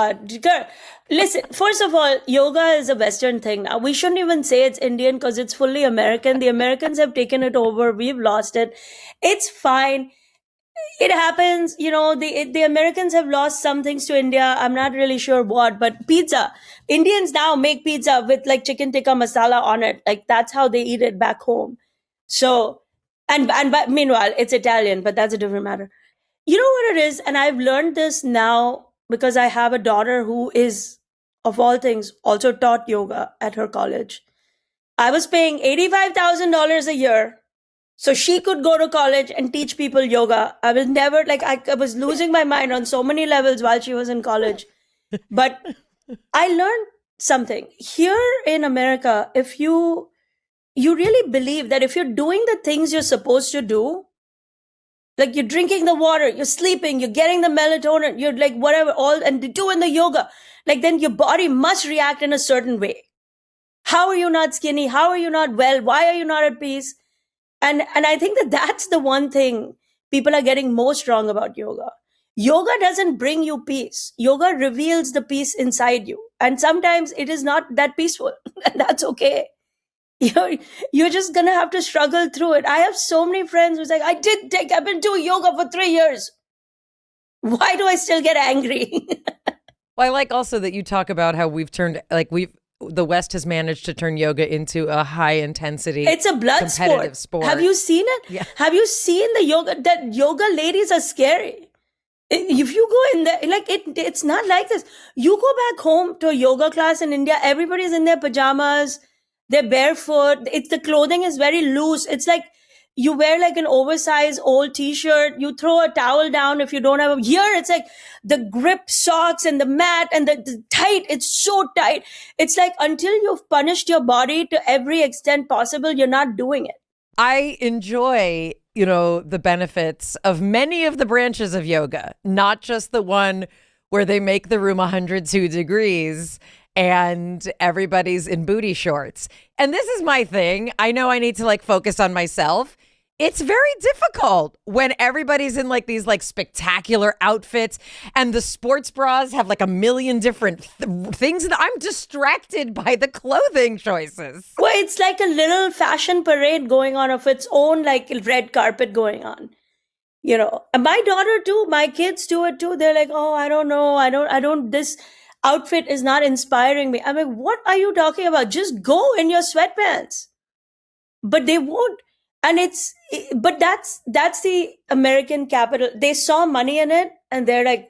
God. Girl, listen, first of all, yoga is a Western thing now. We shouldn't even say it's Indian because it's fully American. The Americans have taken it over. We've lost it. It's fine. It happens. The Americans have lost some things to India. I'm not really sure what, but pizza. Indians now make pizza with like chicken tikka masala on it. Like that's how they eat it back home. So, but meanwhile, it's Italian, but that's a different matter. You know what it is? And I've learned this now because I have a daughter who is, of all things, also taught yoga at her college. I was paying $85,000 a year so she could go to college and teach people yoga. I was never like, I was losing my mind on so many levels while she was in college. But I learned something. Here in America, if you really believe that if you're doing the things you're supposed to do, like you're drinking the water, you're sleeping, you're getting the melatonin, you're like whatever, all and doing the yoga, like then your body must react in a certain way. How are you not skinny? How are you not well? Why are you not at peace? And I think that that's the one thing people are getting most wrong about yoga. Yoga doesn't bring you peace. Yoga reveals the peace inside you. And sometimes it is not that peaceful. And that's okay. You're just gonna have to struggle through it. I have so many friends who's like, I've been doing yoga for 3 years. Why do I still get angry? Well, I like also that you talk about how the West has managed to turn yoga into a high intensity. It's a blood competitive sport. Have you seen it? Yeah. Have you seen the yoga? That yoga ladies are scary. If you go in there, like it's not like this. You go back home to a yoga class in India, everybody's in their pajamas, they're barefoot. The clothing is very loose. It's like you wear like an oversized old t-shirt. You throw a towel down if you don't have a, here it's like the grip socks and the mat and the tight. It's so tight. It's like until you've punished your body to every extent possible, you're not doing it. I enjoy, the benefits of many of the branches of yoga, not just the one where they make the room 102 degrees and everybody's in booty shorts. And this is my thing. I know I need to focus on myself. It's very difficult when everybody's in these spectacular outfits and the sports bras have a million different things. And I'm distracted by the clothing choices. Well, it's like a little fashion parade going on of its own, red carpet going on. And my daughter too, my kids do it too. They're like, oh, I don't know. This outfit is not inspiring me. I'm like, what are you talking about? Just go in your sweatpants. But they won't. And but that's the American capital. They saw money in it and they're like,